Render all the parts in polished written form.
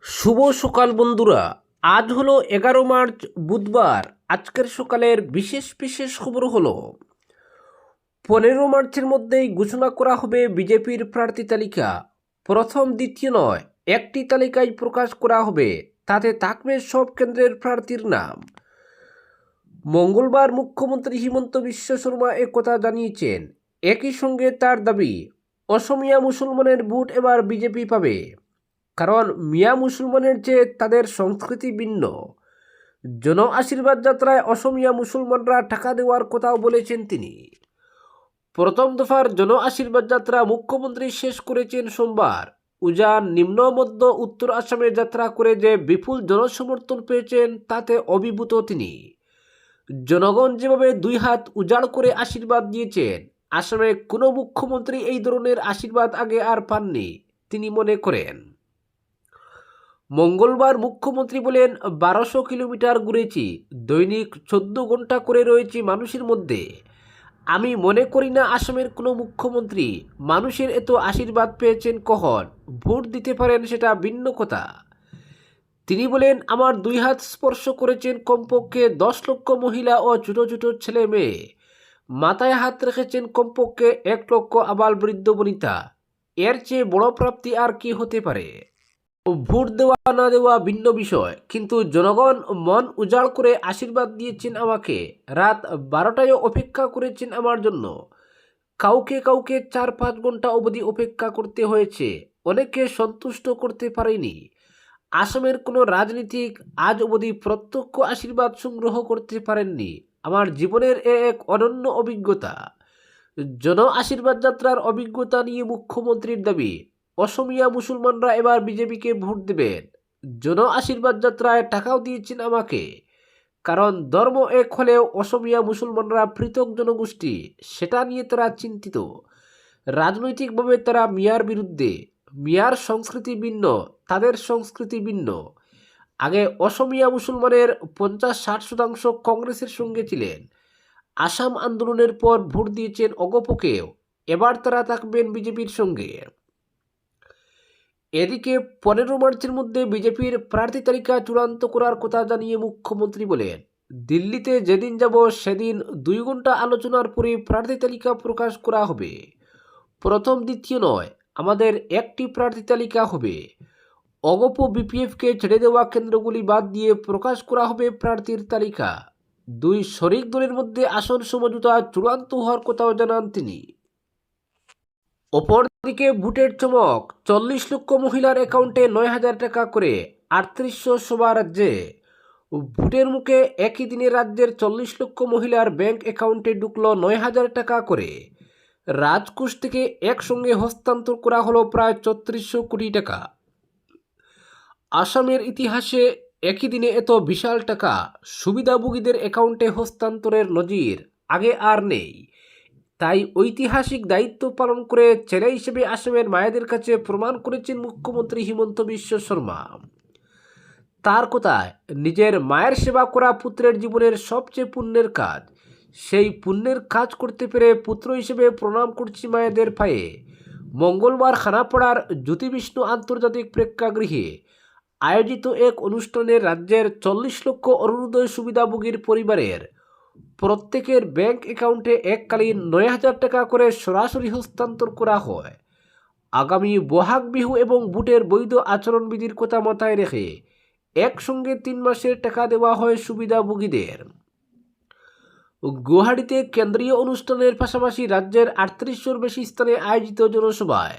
শুভ সকাল বন্ধুরা। আজ হলো 11 মার্চ, বুধবার। আজকের সকালের বিশেষ বিশেষ খবর হলো 15 মার্চের মধ্যেই ঘোষণা করা হবে বিজেপির প্রার্থী তালিকা। প্রথম দ্বিতীয় নয়, একটি তালিকায় প্রকাশ করা হবে, তাতে থাকবে সব কেন্দ্রের প্রার্থীর নাম। মঙ্গলবার মুখ্যমন্ত্রী হিমন্ত বিশ্ব শর্মা একথা জানিয়েছেন। একই সঙ্গে তার দাবি, অসমিয়া মুসলমানের ভোট এবার বিজেপি পাবে, কারণ মিয়া মুসলমানের চেয়ে তাদের সংস্কৃতি ভিন্ন। জন আশীর্বাদ যাত্রায় অসমিয়া মুসলমানরা টাকা দেওয়ার কথাও বলেছেন তিনি। প্রথম দফার জন আশীর্বাদ যাত্রা মুখ্যমন্ত্রী শেষ করেছেন সোমবার। উজান, নিম্ন মধ্য উত্তর আসামে যাত্রা করে যে বিপুল জনসমর্থন পেয়েছেন তাতে অভিভূত তিনি। জনগণ যেভাবে দুই হাত উজাড় করে আশীর্বাদ দিয়েছেন, আসামে কোনো মুখ্যমন্ত্রী এই ধরনের আশীর্বাদ আগে আর পাননি তিনি মনে করেন। মঙ্গলবার মুখ্যমন্ত্রী বলেন, 1200 কিলোমিটার ঘুরেছি, দৈনিক 14 ঘন্টা করে রয়েছি মানুষের মধ্যে। আমি মনে করি না আসামের কোনো মুখ্যমন্ত্রী মানুষের এত আশীর্বাদ পেয়েছেন। কখন ভোট দিতে পারেন সেটা ভিন্ন কথা। তিনি বলেন, আমার দুই হাত স্পর্শ করেছেন কমপক্ষে 10 লক্ষ মহিলা ও ছোট ছোট ছেলে মেয়ে। মাথায় হাত রেখেছেন কমপক্ষে 1 লক্ষ আবাল বৃদ্ধ বনিতা। এর চেয়ে বড় প্রাপ্তি আর কি হতে পারে। ভোট দেওয়া না দেওয়া ভিন্ন বিষয়, কিন্তু জনগণ মন উজাড় করে আশীর্বাদ দিয়েছেন আমাকে। রাত 12টায় অপেক্ষা করেছেন আমার জন্য। কাউকে কাউকে 4-5 ঘন্টা অবধি অপেক্ষা করতে হয়েছে। অনেকে সন্তুষ্ট করতে পারেনি। আসামের কোনো রাজনীতিক আজ অবধি প্রত্যক্ষ আশীর্বাদ সংগ্রহ করতে পারেননি। আমার জীবনের এক অনন্য অভিজ্ঞতা। জন আশীর্বাদ যাত্রার অভিজ্ঞতা নিয়ে মুখ্যমন্ত্রীর দাবি, অসমিয়া মুসলমানরা এবার বিজেপিকে ভোট দেবেন। জন আশীর্বাদ যাত্রায় টাকাও দিয়েছেন আমাকে, কারণ ধর্ম এক হলেও অসমিয়া মুসলমানরা পৃথক জনগোষ্ঠী, সেটা নিয়ে তারা চিন্তিত। রাজনৈতিকভাবে তারা মিয়ার বিরুদ্ধে। মিয়ার সংস্কৃতি ভিন্ন, তাদের সংস্কৃতি ভিন্ন। আগে অসমিয়া মুসলমানের 50-60% কংগ্রেসের সঙ্গে ছিলেন। আসাম আন্দোলনের পর ভোট দিয়েছেন অগপকেও। এবার তারা থাকবেন বিজেপির সঙ্গে। এদিকে 15 মার্চের মধ্যে বিজেপির প্রার্থী তালিকা চূড়ান্ত করার কথা জানিয়ে মুখ্যমন্ত্রী বলেন, দিল্লিতে যেদিন যাব সেদিন 2 ঘন্টা আলোচনার পরে প্রার্থী তালিকা প্রকাশ করা হবে। প্রথম দ্বিতীয় নয়, আমাদের একটি প্রার্থী তালিকা হবে। অগপ বিপিএফকে ছেড়ে দেওয়া কেন্দ্রগুলি বাদ দিয়ে প্রকাশ করা হবে প্রার্থীর তালিকা। দুই শরিক দলের মধ্যে আসন সমঝোতা চূড়ান্ত হওয়ার কথাও জানান তিনি। অপরদিকে ভোটের চমক, 40 লক্ষ মহিলার অ্যাকাউন্টে 9,000 টাকা করে, 3800 সভা রাজ্যে। ভোটের মুখে একই দিনে রাজ্যের 40 লক্ষ মহিলার ব্যাংক অ্যাকাউন্টে ঢুকলো 9,000 টাকা করে। রাজকোষ থেকে একসঙ্গে হস্তান্তর করা হলো প্রায় 3400 কোটি টাকা। আসামের ইতিহাসে একই দিনে এত বিশাল টাকা সুবিধাভোগীদের অ্যাকাউন্টে হস্তান্তরের নজির আগে আর নেই। তাই ঐতিহাসিক দায়িত্ব পালন করে ছেলে হিসেবে আসামের মায়েদের কাছে প্রমাণ করেছেন মুখ্যমন্ত্রী হিমন্ত বিশ্ব শর্মা। তার কথায়, নিজের মায়ের সেবা করা পুত্রের জীবনের সবচেয়ে পুণ্যের কাজ। সেই পুণ্যের কাজ করতে পেরে পুত্র হিসেবে প্রণাম করছি মায়েদের পায়ে। মঙ্গলবার খানাপাড়ার জ্যোতি বিষ্ণু আন্তর্জাতিক প্রেক্ষাগৃহে আয়োজিত এক অনুষ্ঠানে রাজ্যের 40 লক্ষ অরুণোদয় সুবিধাভোগীর পরিবারের প্রত্যেকের ব্যাংক অ্যাকাউন্টে এককালীন 9,000 টাকা করে সরাসরি হস্তান্তর করা হয়। আগামী বহাগ বিহু এবং ভোটের বৈধ আচরণবিধির কথা মাথায় রেখে একসঙ্গে 3 মাসের টাকা দেওয়া হয় সুবিধাভোগীদের। গুয়াহাটিতে কেন্দ্রীয় অনুষ্ঠানের পাশাপাশি রাজ্যের 38শোর বেশি স্থানে আয়োজিত জনসভায়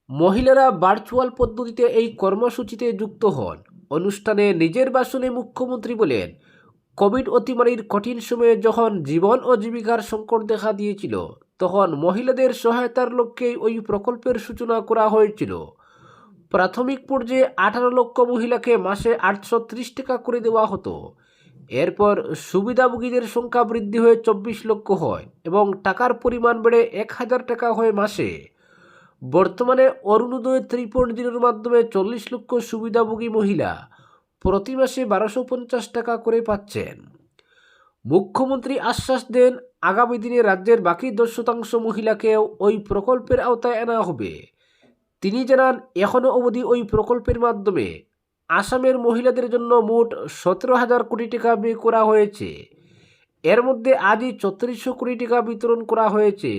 মহিলারা ভার্চুয়াল পদ্ধতিতে এই কর্মসূচিতে যুক্ত হন। অনুষ্ঠানে নিজের ভাষণে মুখ্যমন্ত্রী বলেন, কোভিড অতিমারির কঠিন সময়ে যখন জীবন ও জীবিকার সংকট দেখা দিয়েছিল, তখন মহিলাদের সহায়তার লক্ষ্যেই ওই প্রকল্পের সূচনা করা হয়েছিল। প্রাথমিক পর্যায়ে 18 লক্ষ মহিলাকে মাসে 830 টাকা করে দেওয়া হতো। এরপর সুবিধাভোগীদের সংখ্যা বৃদ্ধি হয়ে 24 লক্ষ হয় এবং টাকার পরিমাণ বেড়ে 1,000 টাকা হয় মাসে। বর্তমানে অরুণোদয় 3.0 মাধ্যমে 40 লক্ষ সুবিধাভোগী মহিলা প্রতি মাসে 1250 টাকা করে পাচ্ছেন। মুখ্যমন্ত্রী আশ্বাস দেন, আগামী দিনে রাজ্যের বাকি 10% মহিলাকেও ওই প্রকল্পের আওতায় আনা হবে। তিনি জানান, এখনও অবধি ওই প্রকল্পের মাধ্যমে আসামের মহিলাদের জন্য মোট 17,000 কোটি টাকা ব্যয় করা হয়েছে। এর মধ্যে আজই 3400 কোটি টাকা বিতরণ করা হয়েছে।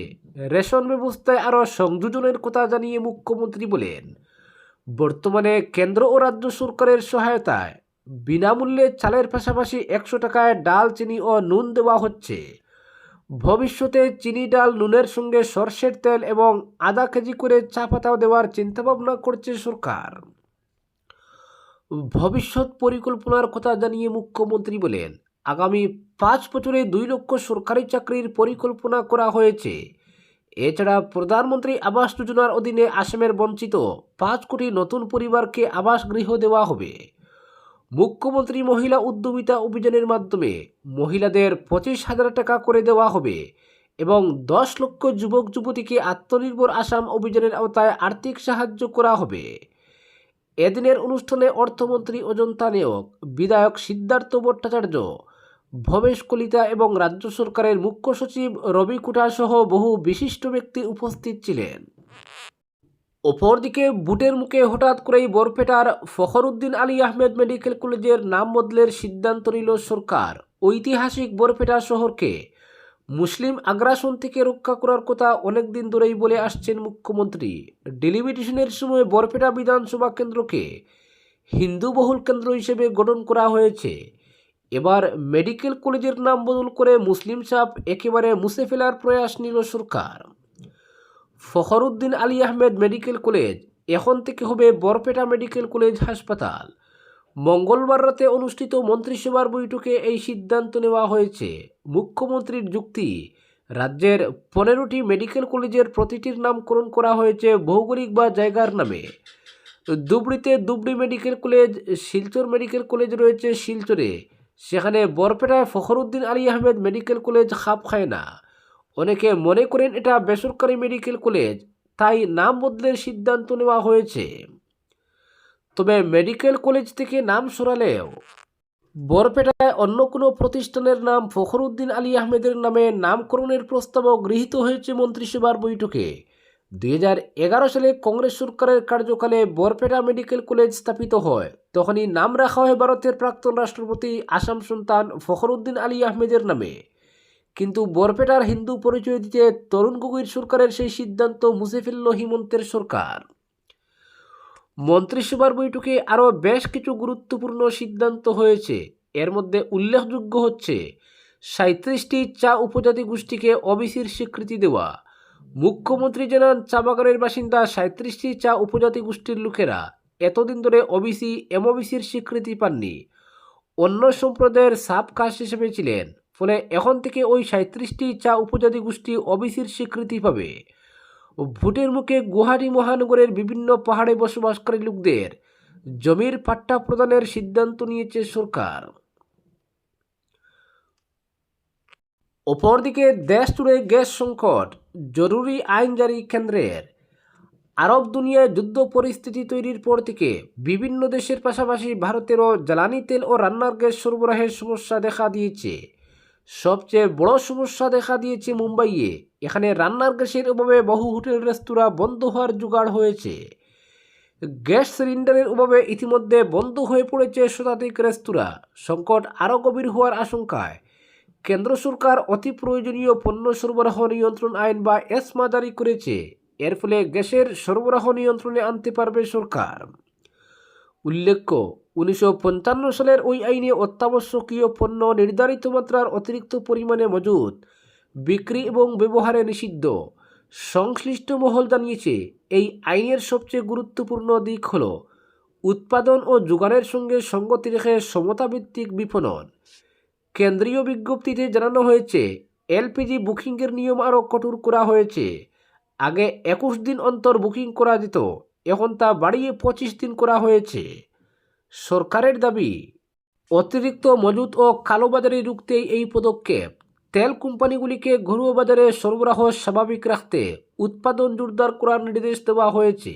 রেশন ব্যবস্থায় আরও সংযোজনের কথা জানিয়ে মুখ্যমন্ত্রী বলেন, বর্তমানে কেন্দ্র ও রাজ্য সরকারের সহায়তায় বিনামূল্যে চালের পাশাপাশি 100 টাকায় ডাল, চিনি ও নুন দেওয়া হচ্ছে। ভবিষ্যতে চিনি, ডাল, নুনের সঙ্গে সরষের তেল এবং আধা কেজি করে চা পাতাও দেওয়ার চিন্তাভাবনা করছে সরকার। ভবিষ্যৎ পরিকল্পনার কথা জানিয়ে মুখ্যমন্ত্রী বলেন, আগামী 5 বছরে 2 লক্ষ সরকারি চাকরির পরিকল্পনা করা হয়েছে। এছাড়া প্রধানমন্ত্রী আবাস যোজনার অধীনে আসামের বঞ্চিত 5 কোটি নতুন পরিবারকে আবাস গৃহ দেওয়া হবে। মুখ্যমন্ত্রী মহিলা উদ্যমিতা অভিযানের মাধ্যমে মহিলাদের 25,000 টাকা করে দেওয়া হবে এবং 10 লক্ষ যুবক যুবতীকে আত্মনির্ভর আসাম অভিযানের আওতায় আর্থিক সাহায্য করা হবে। এদিনের অনুষ্ঠানে অর্থমন্ত্রী অজন্তা নেওগ, বিধায়ক সিদ্ধার্থ ভট্টাচার্য, ভবেশ কলিতা এবং রাজ্য সরকারের মুখ্য সচিব রবি কুটা সহ বহু বিশিষ্ট ব্যক্তি উপস্থিত ছিলেন। অপরদিকে বুটের মুখে হঠাৎ করেই বরপেটার ফখরুদ্দিন আলী আহমেদ মেডিকেল কলেজের নাম বদলের সিদ্ধান্ত নিল সরকার। ঐতিহাসিক বরপেটা শহরকে মুসলিম আগ্রাসন থেকে রক্ষা করার কথা অনেকদিন ধরেই বলে আসছেন মুখ্যমন্ত্রী। ডেলিমিটেশনের সময় বরপেটা বিধানসভা কেন্দ্রকে হিন্দু বহুল কেন্দ্র হিসেবে গঠন করা হয়েছে। এবার মেডিকেল কলেজের নাম বদল করে মুসলিম ছাপ একেবারে মুছে ফেলার প্রয়াস নিল সরকার। ফখরুদ্দিন আলী আহমেদ মেডিকেল কলেজ এখন থেকে হবে বরপেটা মেডিকেল কলেজ হাসপাতাল। মঙ্গলবার রাতে অনুষ্ঠিত মন্ত্রিসভার বৈঠকে এই সিদ্ধান্ত নেওয়া হয়েছে। মুখ্যমন্ত্রীর যুক্তি, রাজ্যের 15টি মেডিকেল কলেজের প্রতিটির নামকরণ করা হয়েছে ভৌগোলিক বা জায়গার নামে। ধুবড়িতে Dhubri medical college, Silchar medical college রয়েছে শিলচরে, সেখানে বরপেটায় ফখরুদ্দিন আলী আহমেদ মেডিকেল কলেজ খাপ খায় না। অনেকে মনে করেন এটা বেসরকারি মেডিকেল কলেজ, তাই নাম বদলের সিদ্ধান্ত নেওয়া হয়েছে। তবে মেডিকেল কলেজ থেকে নাম সরালেও বরপেটায় অন্য কোনো প্রতিষ্ঠানের নাম ফখরুদ্দিন আলী আহমেদের নামে নামকরণের প্রস্তাবও গৃহীত হয়েছে মন্ত্রিসভার বৈঠকে। 2011 সালে কংগ্রেস সরকারের কার্যকালে বরপেটা মেডিকেল কলেজ স্থাপিত হয়। তখনই নাম রাখা হয় ভারতের প্রাক্তন রাষ্ট্রপতি আসাম সন্তান ফখরুদ্দিন আলী আহমেদের নামে। কিন্তু বরপেটার হিন্দু পরিচয় দিতে তরুণ গগৈর সরকারের সেই সিদ্ধান্ত মুছে ফেলল হিমন্তের সরকার। মন্ত্রিসভার বৈঠকে আরও বেশ কিছু গুরুত্বপূর্ণ সিদ্ধান্ত হয়েছে। এর মধ্যে উল্লেখযোগ্য হচ্ছে 37টি চা উপজাতি গোষ্ঠীকে ওবিসির স্বীকৃতি দেওয়া। মুখ্যমন্ত্রী জানান, চা বাগানের বাসিন্দা 37টি চা উপজাতি গোষ্ঠীর লোকেরা এতদিন ধরে ওবিসি, এমওবিসির স্বীকৃতি পাননি। অন্য সম্প্রদায়ের সাব কাস্ট হিসেবে ছিলেন। ফলে এখন থেকে ওই 37টি চা উপজাতি গোষ্ঠী ওবিসির স্বীকৃতি পাবে। ভোটের মুখে গুয়াহাটি মহানগরের বিভিন্ন পাহাড়ে বসবাসকারী লোকদের জমির পাট্টা প্রদানের সিদ্ধান্ত নিয়েছে সরকার। অপরদিকে দেশ জুড়ে গ্যাস সংকট, জরুরি আইন জারি কেন্দ্রের। আরব দুনিয়ায় যুদ্ধ পরিস্থিতি তৈরির পর থেকে বিভিন্ন দেশের পাশাপাশি ভারতেরও জ্বালানি তেল ও রান্নার গ্যাস সরবরাহের সমস্যা দেখা দিয়েছে। সবচেয়ে বড় সমস্যা দেখা দিয়েছে মুম্বাইয়ে। এখানে রান্নার গ্যাসের অভাবে বহু হোটেল রেস্তোরাঁ বন্ধ হওয়ার জোগাড় হয়েছে। গ্যাস সিলিন্ডারের অভাবে ইতিমধ্যে বন্ধ হয়ে পড়েছে শতাধিক রেস্তোরাঁ। সংকট আরও গভীর হওয়ার আশঙ্কায় কেন্দ্র সরকার অতি প্রয়োজনীয় পণ্য সরবরাহ নিয়ন্ত্রণ আইন বা এসমা জারি করেছে। এর ফলে গ্যাসের সরবরাহ নিয়ন্ত্রণে আনতে পারবে সরকার। উল্লেখ্য, 1955 সালের ওই আইনে অত্যাবশ্যকীয় পণ্য নির্ধারিত মাত্রার অতিরিক্ত পরিমাণে মজুত, বিক্রি এবং ব্যবহারে নিষিদ্ধ। সংশ্লিষ্ট মহল জানিয়েছে, এই আইনের সবচেয়ে গুরুত্বপূর্ণ দিক হল উৎপাদন ও যোগানের সঙ্গে সঙ্গতি রেখে সমতাভিত্তিক বিপণন। কেন্দ্রীয় বিজ্ঞপ্তিতে জানানো হয়েছে, এলপিজি বুকিংয়ের নিয়ম আরও কঠোর করা হয়েছে। আগে 21 দিন অন্তর বুকিং করা যেত, এখন তা বাড়িয়ে 25 দিন করা হয়েছে। সরকারের দাবি, অতিরিক্ত মজুত ও কালোবাজারি রুখতে এই পদক্ষেপ। তেল কোম্পানিগুলিকে ঘরোয়া বাজারে সরবরাহ স্বাভাবিক রাখতে উৎপাদন জোরদার করার নির্দেশ দেওয়া হয়েছে।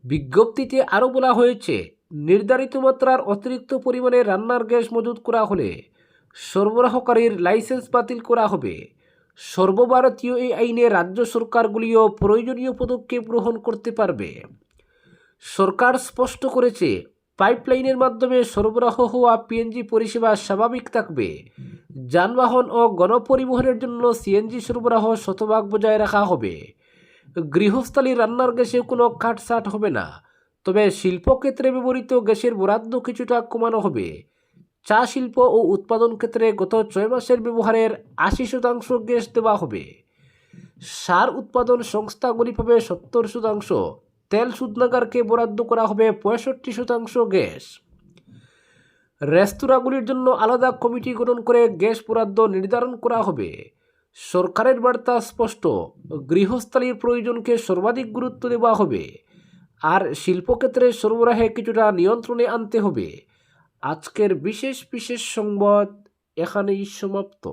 বিজ্ঞপ্তিতে আরও বলা হয়েছে, নির্ধারিত মাত্রার অতিরিক্ত পরিমাণে রান্নার গ্যাস মজুত করা হলে সরবরাহকারীর লাইসেন্স বাতিল করা হবে। সর্বভারতীয় এই আইনে রাজ্য সরকারগুলিও প্রয়োজনীয় পদক্ষেপ গ্রহণ করতে পারবে। সরকার স্পষ্ট করেছে, পাইপলাইনের মাধ্যমে সরবরাহ হওয়া পিএনজি পরিষেবা স্বাভাবিক থাকবে। যানবাহন ও গণপরিবহনের জন্য সিএনজি সরবরাহ শতভাগ বজায় রাখা হবে। গৃহস্থালী রান্নার গ্যাসে কোনো কাটছাট হবে না, তবে শিল্পক্ষেত্রে ব্যবহৃত গ্যাসের বরাদ্দ কিছুটা কমানো হবে। চা শিল্প ও উৎপাদন ক্ষেত্রে গত 6 মাসের ব্যবহারের 80% গ্যাস দেওয়া হবে। সার উৎপাদন সংস্থাগুলি পাবে 70%, তেল শোধনাগারকে বরাদ্দ করা হবে 65% গ্যাস। রেস্তোরাঁগুলির জন্য আলাদা কমিটি গঠন করে গ্যাস বরাদ্দ নির্ধারণ করা হবে। সরকারের বার্তা স্পষ্ট, গৃহস্থালীর প্রয়োজনকে সর্বাধিক গুরুত্ব দেওয়া হবে, আর শিল্পক্ষেত্রে সরবরাহে কিছুটা নিয়ন্ত্রণে আনতে হবে। আজকের বিশেষ সংবাদ এখানেই সমাপ্ত।